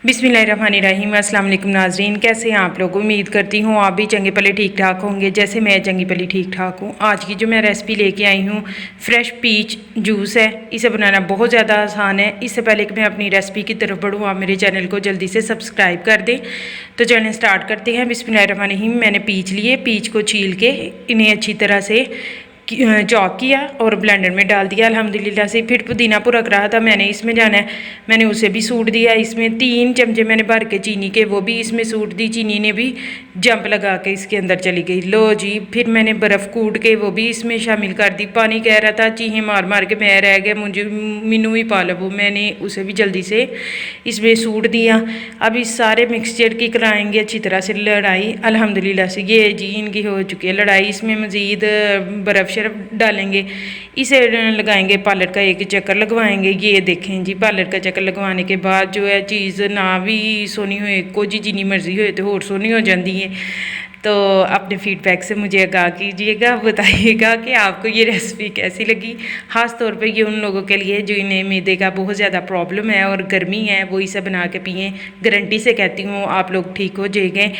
बिस्मिल्लाहिर्रहमानिर्रहीम। अस्सलाम वालेकुम नाज़रीन, कैसे हैं आप लोग। उम्मीद करती हूँ आप भी चंगे भले ठीक ठाक होंगे जैसे मैं चंगी भली ठीक ठाक हूँ। आज की जो मैं रेसिपी लेके आई हूँ फ्रेश पीच जूस है। इसे बनाना बहुत ज़्यादा आसान है। इससे पहले कि मैं अपनी रेसिपी की तरफ बढ़ूँ आप मेरे चैनल को जल्दी से सब्सक्राइब कर दें। तो चैनल स्टार्ट करते हैं। बिस्मिल्लाहिर्रहमानिर्रहीम। मैंने पीच लिए, पीच को छील के इन्हें अच्छी तरह से चॉप किया और ब्लेंडर में डाल दिया अल्हम्दुलिल्लाह से। फिर पुदीना पुरक रहा था, मैंने इसमें जाना है, मैंने उसे भी सूट दिया। इसमें 3 चमचे मैंने भर के चीनी के वो भी इसमें सूट दी। चीनी ने भी जंप लगा के इसके अंदर चली गई। लो जी, फिर मैंने बर्फ़ कूट के वो भी इसमें शामिल कर दी। पानी कह रहा था चीहे मार मार के मैं रह गया, मुझे मीनू भी पा लो, मैंने उसे भी जल्दी से इसमें सूट दिया। अब इस सारे मिक्सचर की कराएंगे अच्छी तरह से लड़ाई अल्हम्दुलिल्लाह से। ये जी इनकी हो चुकी है लड़ाई। इसमें मज़ीद बर्फ़ शर्फ डालेंगे, इसे लगाएंगे, पार्लर का एक चक्कर लगवाएंगे। ये देखें जी, पार्लर का चक्कर लगवाने के बाद जो है चीज़ ना भी सोनी होए, कोई जिनी मर्जी होए तो होर सोनी हो जाती है। तो अपने फीडबैक से मुझे आगाह कीजिएगा, बताइएगा कि आपको ये रेसिपी कैसी लगी। ख़ास तौर पे ये उन लोगों के लिए जो इन्हें मैदे का बहुत ज़्यादा प्रॉब्लम है और गर्मी है, वो इसे बना के पिएँ। गारंटी से कहती हूँ आप लोग ठीक हो जाएंगे।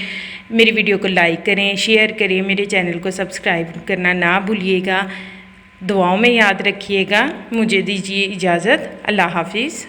मेरी वीडियो को लाइक करें, शेयर करें, मेरे चैनल को सब्सक्राइब करना ना भूलिएगा। दुआओं में याद रखिएगा। मुझे दीजिए इजाज़त। अल्लाह हाफिज़।